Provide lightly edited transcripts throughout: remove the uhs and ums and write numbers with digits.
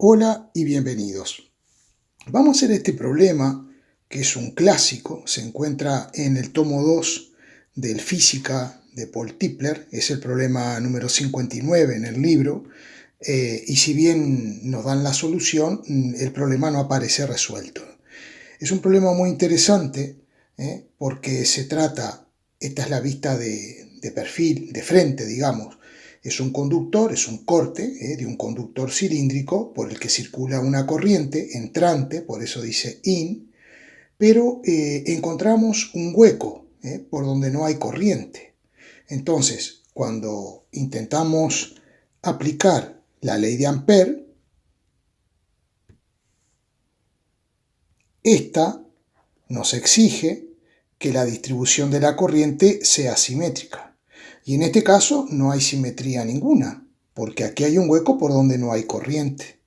Hola y bienvenidos. Vamos a hacer este problema, que es un clásico, se encuentra en el tomo 2 del Física de Paul Tipler, es el problema número 59 en el libro, y si bien nos dan la solución, el problema no aparece resuelto. Es un problema muy interesante, porque se trata, esta es la vista de perfil, de frente, digamos. Es un conductor, es un corte de un conductor cilíndrico por el que circula una corriente entrante, por eso dice in, pero encontramos un hueco por donde no hay corriente. Entonces, cuando intentamos aplicar la ley de Ampère, esta nos exige que la distribución de la corriente sea simétrica. Y en este caso no hay simetría ninguna, porque aquí hay un hueco por donde no hay corriente.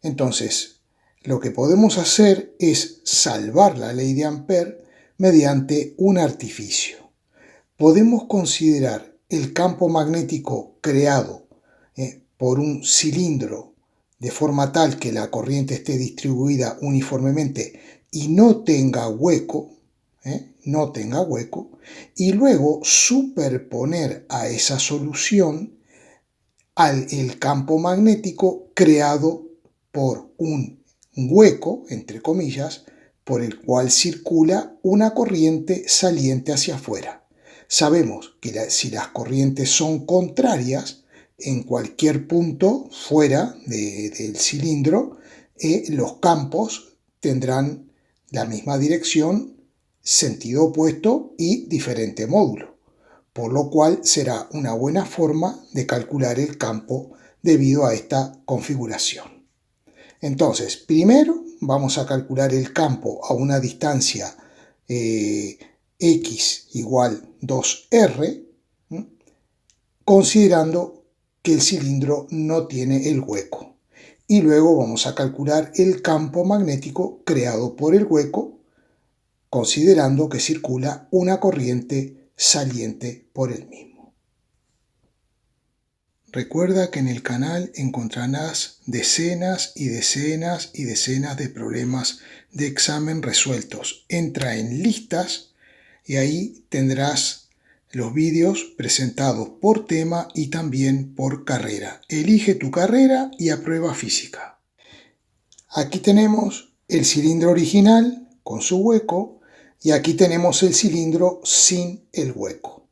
Entonces, lo que podemos hacer es salvar la ley de Ampère mediante un artificio. Podemos considerar el campo magnético creado por un cilindro de forma tal que la corriente esté distribuida uniformemente y no tenga hueco, y luego superponer a esa solución el campo magnético creado por un hueco, entre comillas, por el cual circula una corriente saliente hacia afuera. Sabemos que si las corrientes son contrarias, en cualquier punto fuera del cilindro, los campos tendrán la misma dirección, sentido opuesto y diferente módulo, por lo cual será una buena forma de calcular el campo debido a esta configuración. Entonces, primero vamos a calcular el campo a una distancia x igual 2r, considerando que el cilindro no tiene el hueco. Y luego vamos a calcular el campo magnético creado por el hueco, considerando que circula una corriente saliente por el mismo. Recuerda que en el canal encontrarás decenas y decenas y decenas de problemas de examen resueltos. Entra en listas y ahí tendrás los vídeos presentados por tema y también por carrera. Elige tu carrera y aprueba física. Aquí tenemos el cilindro original con su hueco y aquí tenemos el cilindro sin el hueco.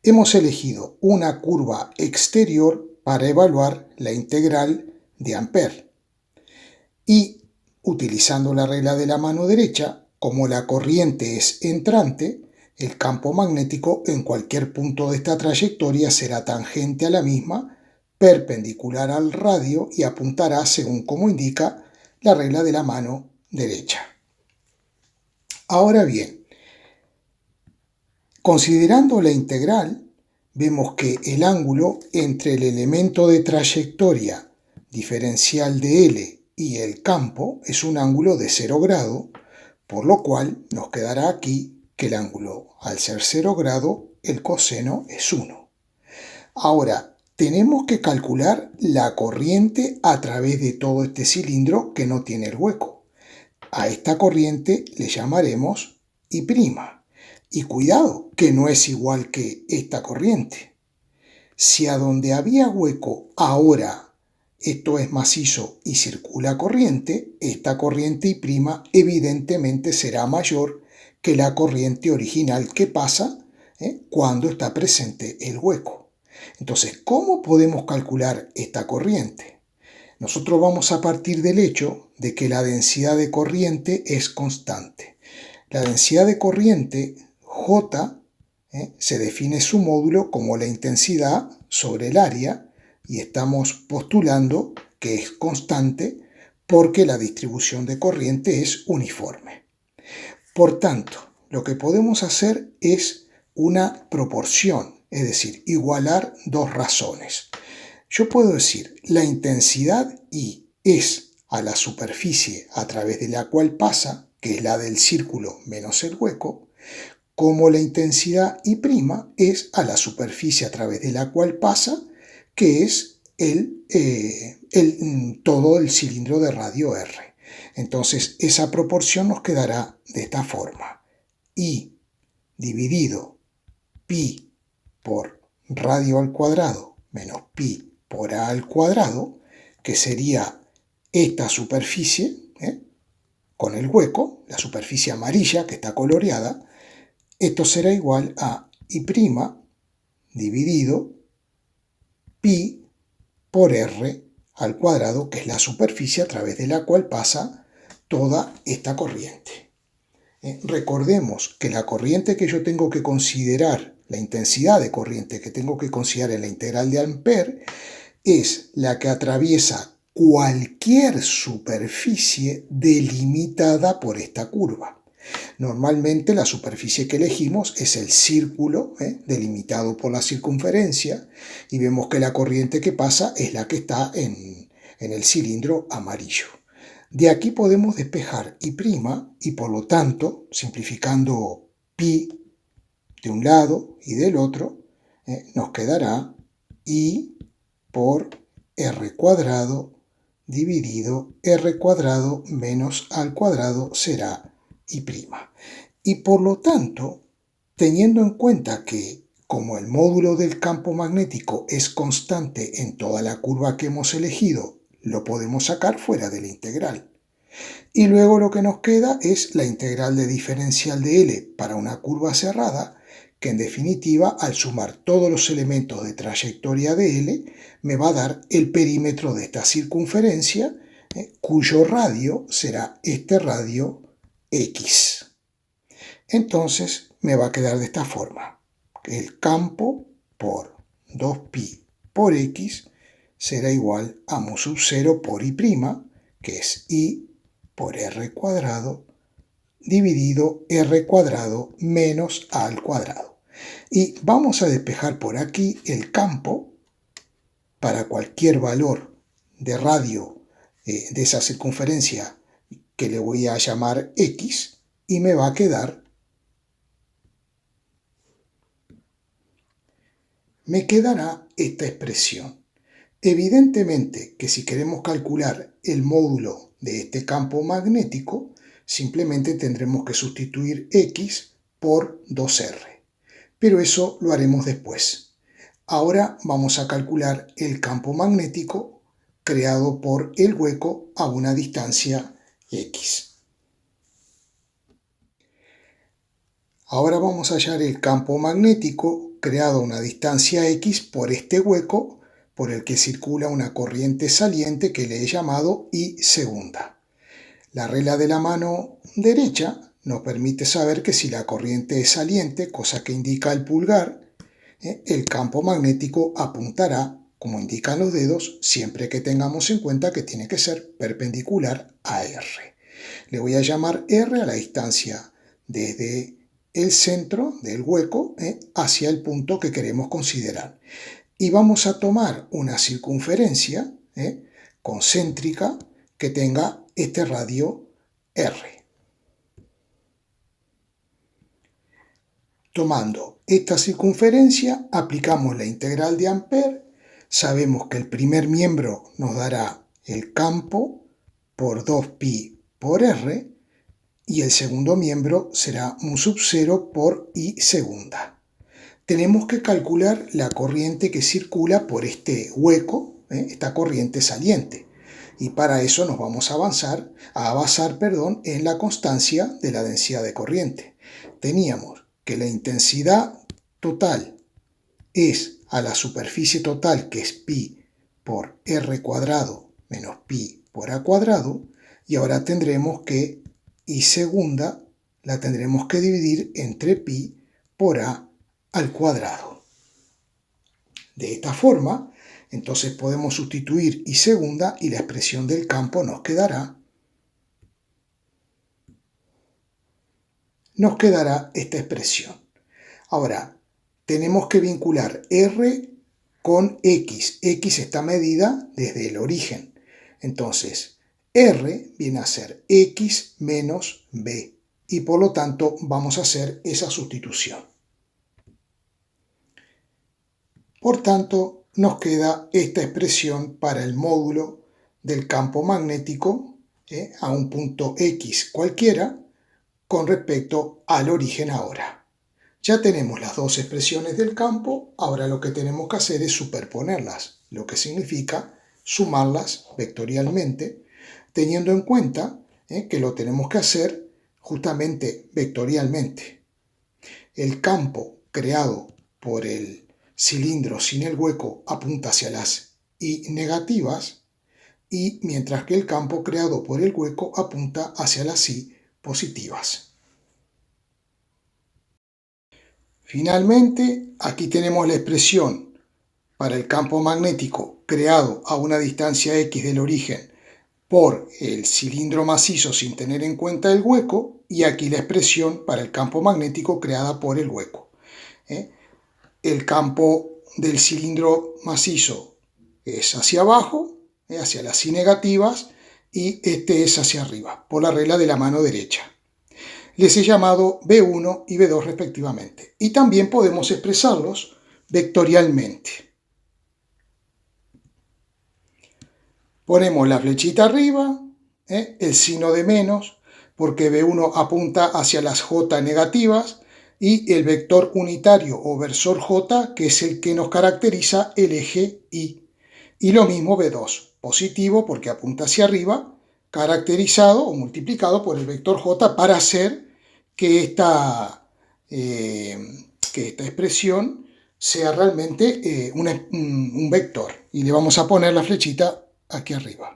Hemos elegido una curva exterior para evaluar la integral de Ampère. Y utilizando la regla de la mano derecha, como la corriente es entrante, el campo magnético en cualquier punto de esta trayectoria será tangente a la misma, perpendicular al radio y apuntará según como indica la regla de la mano derecha. Ahora bien, considerando la integral, vemos que el ángulo entre el elemento de trayectoria diferencial de L y el campo es un ángulo de 0 grado, por lo cual nos quedará aquí que el ángulo, al ser 0 grado, el coseno es 1. Ahora, tenemos que calcular la corriente a través de todo este cilindro que no tiene el hueco. A esta corriente le llamaremos I'. Y cuidado, que no es igual que esta corriente. Si a donde había hueco ahora esto es macizo y circula corriente, esta corriente I' evidentemente será mayor que la corriente original que pasa cuando está presente el hueco. Entonces, ¿cómo podemos calcular esta corriente? Nosotros vamos a partir del hecho de que la densidad de corriente es constante. La densidad de corriente, J, se define su módulo como la intensidad sobre el área y estamos postulando que es constante porque la distribución de corriente es uniforme. Por tanto, lo que podemos hacer es una proporción, es decir, igualar dos razones. Yo puedo decir, la intensidad I es a la superficie a través de la cual pasa, que es la del círculo menos el hueco, como la intensidad I' es a la superficie a través de la cual pasa, que es todo el cilindro de radio R. Entonces esa proporción nos quedará de esta forma. I dividido pi por radio al cuadrado menos pi por a al cuadrado, que sería esta superficie, con el hueco, la superficie amarilla que está coloreada. Esto será igual a I' dividido pi por r al cuadrado, que es la superficie a través de la cual pasa toda esta corriente. Recordemos que la corriente que yo tengo que considerar, la intensidad de corriente que tengo que considerar en la integral de Ampère, es la que atraviesa cualquier superficie delimitada por esta curva. Normalmente la superficie que elegimos es el círculo delimitado por la circunferencia, y vemos que la corriente que pasa es la que está en el cilindro amarillo. De aquí podemos despejar I' y por lo tanto, simplificando pi de un lado y del otro, nos quedará I por r cuadrado dividido r cuadrado menos al cuadrado será I'. Y por lo tanto, teniendo en cuenta que como el módulo del campo magnético es constante en toda la curva que hemos elegido, lo podemos sacar fuera de la integral. Y luego lo que nos queda es la integral de diferencial de L para una curva cerrada, que en definitiva, al sumar todos los elementos de trayectoria de L, me va a dar el perímetro de esta circunferencia, cuyo radio será este radio X. Entonces me va a quedar de esta forma. El campo por 2pi por X será igual a mu sub 0 por I', que es I por r cuadrado dividido r cuadrado menos a al cuadrado. Y vamos a despejar por aquí el campo para cualquier valor de radio de esa circunferencia que le voy a llamar X, y me va a quedar, me quedará esta expresión. Evidentemente que si queremos calcular el módulo de este campo magnético, simplemente tendremos que sustituir X por 2R. Pero eso lo haremos después. Ahora vamos a calcular el campo magnético creado por el hueco a una distancia X. Ahora vamos a hallar el campo magnético creado a una distancia X por este hueco por el que circula una corriente saliente que le he llamado I segunda. La regla de la mano derecha nos permite saber que si la corriente es saliente, cosa que indica el pulgar, el campo magnético apuntará, como indican los dedos, siempre que tengamos en cuenta que tiene que ser perpendicular a R. Le voy a llamar R a la distancia desde el centro del hueco hacia el punto que queremos considerar. Y vamos a tomar una circunferencia concéntrica que tenga este radio R. Tomando esta circunferencia, aplicamos la integral de Ampère. Sabemos que el primer miembro nos dará el campo por 2pi por R, y el segundo miembro será mu sub 0 por I segunda. Tenemos que calcular la corriente que circula por este hueco, esta corriente saliente. Y para eso nos vamos a basar en la constancia de la densidad de corriente. Teníamos que la intensidad total es a la superficie total, que es pi por r cuadrado menos pi por a cuadrado, y ahora tendremos que I segunda la tendremos que dividir entre pi por a al cuadrado. De esta forma, entonces podemos sustituir I segunda y la expresión del campo nos quedará esta expresión. Ahora, tenemos que vincular R con X. X está medida desde el origen. Entonces, R viene a ser X menos B. Y por lo tanto, vamos a hacer esa sustitución. Por tanto, nos queda esta expresión para el módulo del campo magnético a un punto X cualquiera con respecto al origen ahora. Ya tenemos las dos expresiones del campo, ahora lo que tenemos que hacer es superponerlas, lo que significa sumarlas vectorialmente, teniendo en cuenta que lo tenemos que hacer justamente vectorialmente. El campo creado por el cilindro sin el hueco apunta hacia las Y negativas, y mientras que el campo creado por el hueco apunta hacia las Y positivas. Finalmente, aquí tenemos la expresión para el campo magnético creado a una distancia X del origen por el cilindro macizo sin tener en cuenta el hueco, y aquí la expresión para el campo magnético creada por el hueco. El campo del cilindro macizo es hacia abajo, hacia las Y negativas, y este es hacia arriba, por la regla de la mano derecha. Les he llamado B1 y B2 respectivamente. Y también podemos expresarlos vectorialmente. Ponemos la flechita arriba, el signo de menos, porque B1 apunta hacia las J negativas, y el vector unitario o versor J, que es el que nos caracteriza el eje Y. Y lo mismo B2, positivo porque apunta hacia arriba, caracterizado o multiplicado por el vector J para hacer que esta expresión sea realmente un vector. Y le vamos a poner la flechita aquí arriba.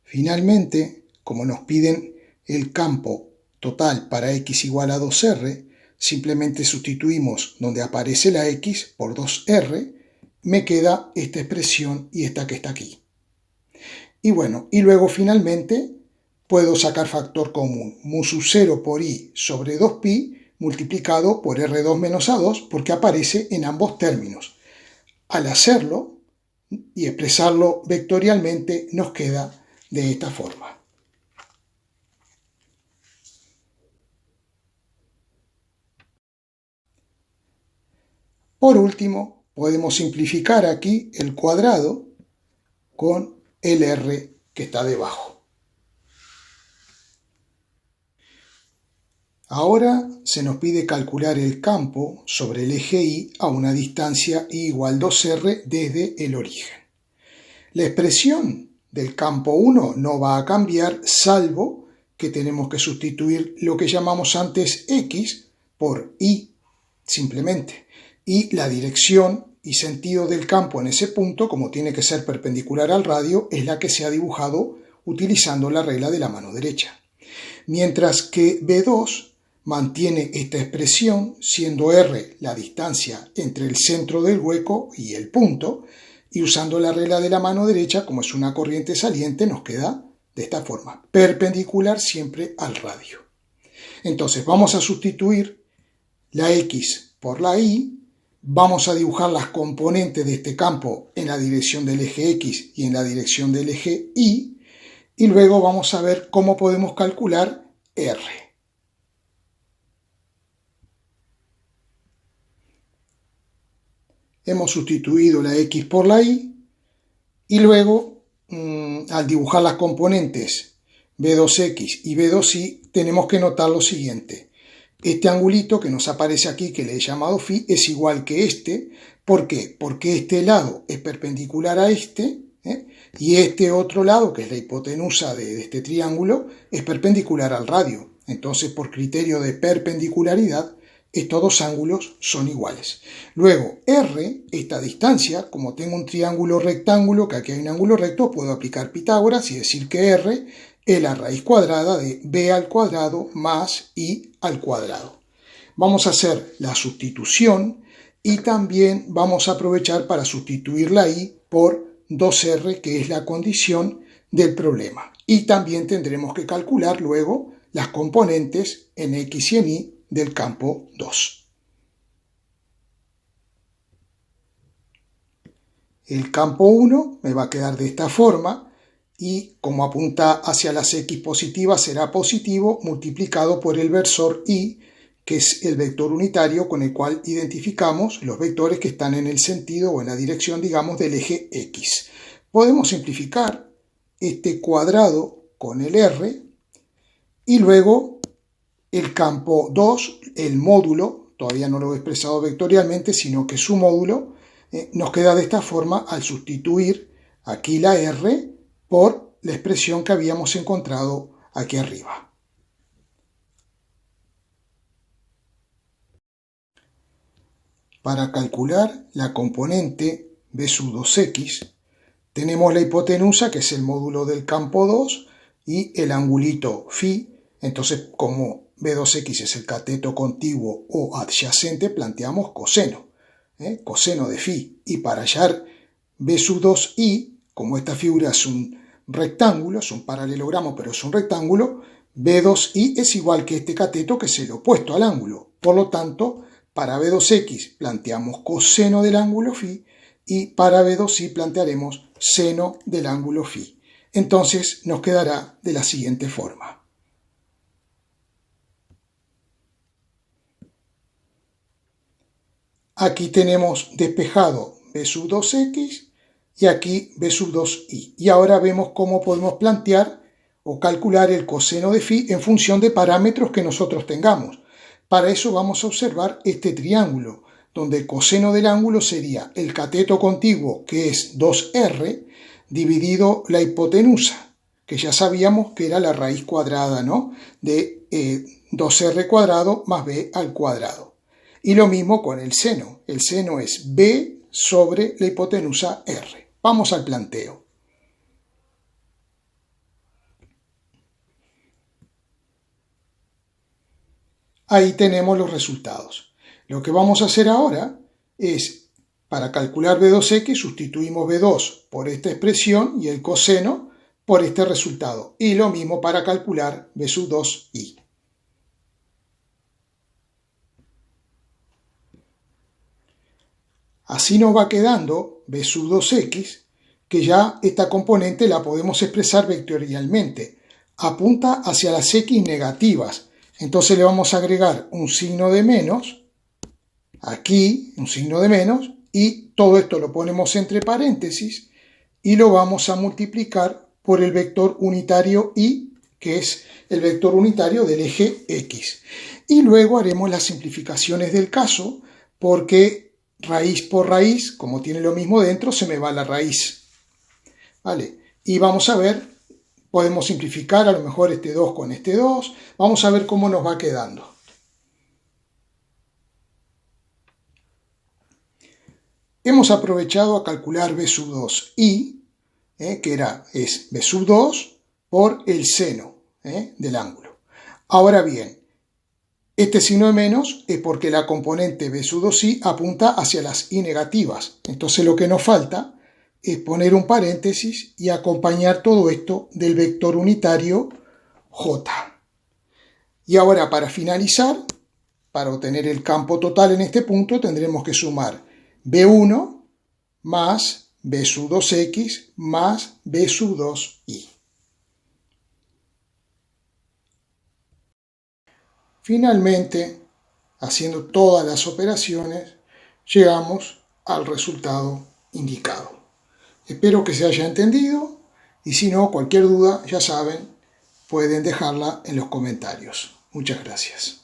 Finalmente, como nos piden el campo total para X igual a 2R, simplemente sustituimos donde aparece la X por 2R, me queda esta expresión y esta que está aquí. Y bueno, y luego finalmente puedo sacar factor común, mu sub 0 por I sobre 2pi multiplicado por R2 menos A2, porque aparece en ambos términos. Al hacerlo y expresarlo vectorialmente nos queda de esta forma. Por último, podemos simplificar aquí el cuadrado con el R que está debajo. Ahora se nos pide calcular el campo sobre el eje Y a una distancia Y igual 2R desde el origen. La expresión del campo 1 no va a cambiar, salvo que tenemos que sustituir lo que llamamos antes X por Y, simplemente. Y la dirección y sentido del campo en ese punto, como tiene que ser perpendicular al radio, es la que se ha dibujado utilizando la regla de la mano derecha. Mientras que B2 mantiene esta expresión, siendo R la distancia entre el centro del hueco y el punto, y usando la regla de la mano derecha, como es una corriente saliente, nos queda de esta forma, perpendicular siempre al radio. Entonces vamos a sustituir la X por la Y, vamos a dibujar las componentes de este campo en la dirección del eje X y en la dirección del eje Y, y luego vamos a ver cómo podemos calcular R. Hemos sustituido la X por la Y, y luego al dibujar las componentes B2X y B2Y tenemos que notar lo siguiente. Este angulito que nos aparece aquí, que le he llamado phi, es igual que este. ¿Por qué? Porque este lado es perpendicular a este, y este otro lado, que es la hipotenusa de este triángulo, es perpendicular al radio. Entonces, por criterio de perpendicularidad, estos dos ángulos son iguales. Luego, R, esta distancia, como tengo un triángulo rectángulo, que aquí hay un ángulo recto, puedo aplicar Pitágoras y decir que R es la raíz cuadrada de b al cuadrado más I al cuadrado. Vamos a hacer la sustitución y también vamos a aprovechar para sustituir la I por 2R, que es la condición del problema. Y también tendremos que calcular luego las componentes en X y en Y del campo 2. El campo 1 me va a quedar de esta forma, y como apunta hacia las X positivas será positivo multiplicado por el versor Y, que es el vector unitario con el cual identificamos los vectores que están en el sentido o en la dirección, digamos, del eje X. Podemos simplificar este cuadrado con el R y luego el campo 2, el módulo, todavía no lo he expresado vectorialmente, sino que su módulo nos queda de esta forma al sustituir aquí la R por la expresión que habíamos encontrado aquí arriba. Para calcular la componente B sub 2x, tenemos la hipotenusa, que es el módulo del campo 2, y el angulito φ. Entonces, como B2x es el cateto contiguo o adyacente, planteamos coseno, coseno de φ. Y para hallar B sub 2i, como esta figura es un rectángulo, es un paralelogramo, pero es un rectángulo, B2i es igual que este cateto, que es el opuesto al ángulo. Por lo tanto, para B2x planteamos coseno del ángulo φ y para B2i plantearemos seno del ángulo φ. Entonces nos quedará de la siguiente forma. Aquí tenemos despejado B sub 2x y aquí B sub 2i. Y ahora vemos cómo podemos plantear o calcular el coseno de φ en función de parámetros que nosotros tengamos. Para eso vamos a observar este triángulo, donde el coseno del ángulo sería el cateto contiguo, que es 2r, dividido la hipotenusa, que ya sabíamos que era la raíz cuadrada, ¿no?, de 2r cuadrado más b al cuadrado. Y lo mismo con el seno. El seno es b sobre la hipotenusa r. Vamos al planteo. Ahí tenemos los resultados. Lo que vamos a hacer ahora es, para calcular B2x, sustituimos B2 por esta expresión y el coseno por este resultado. Y lo mismo para calcular B sub 2i. Así nos va quedando B sub 2x, que ya esta componente la podemos expresar vectorialmente. Apunta hacia las x negativas. Entonces le vamos a agregar un signo de menos, aquí un signo de menos, y todo esto lo ponemos entre paréntesis y lo vamos a multiplicar por el vector unitario y, que es el vector unitario del eje X. Y luego haremos las simplificaciones del caso, porque raíz por raíz, como tiene lo mismo dentro, se me va la raíz. ¿Vale? Y vamos a ver. Podemos simplificar a lo mejor este 2 con este 2. Vamos a ver cómo nos va quedando. Hemos aprovechado a calcular B sub 2i, que es B sub 2 por el seno del ángulo. Ahora bien, este signo de menos es porque la componente B sub 2i apunta hacia las i negativas. Entonces lo que nos falta es poner un paréntesis y acompañar todo esto del vector unitario j. Y ahora, para finalizar, para obtener el campo total en este punto, tendremos que sumar B1 más B sub 2x más B sub 2i. Finalmente, haciendo todas las operaciones, llegamos al resultado indicado. Espero que se haya entendido y si no, cualquier duda, ya saben, pueden dejarla en los comentarios. Muchas gracias.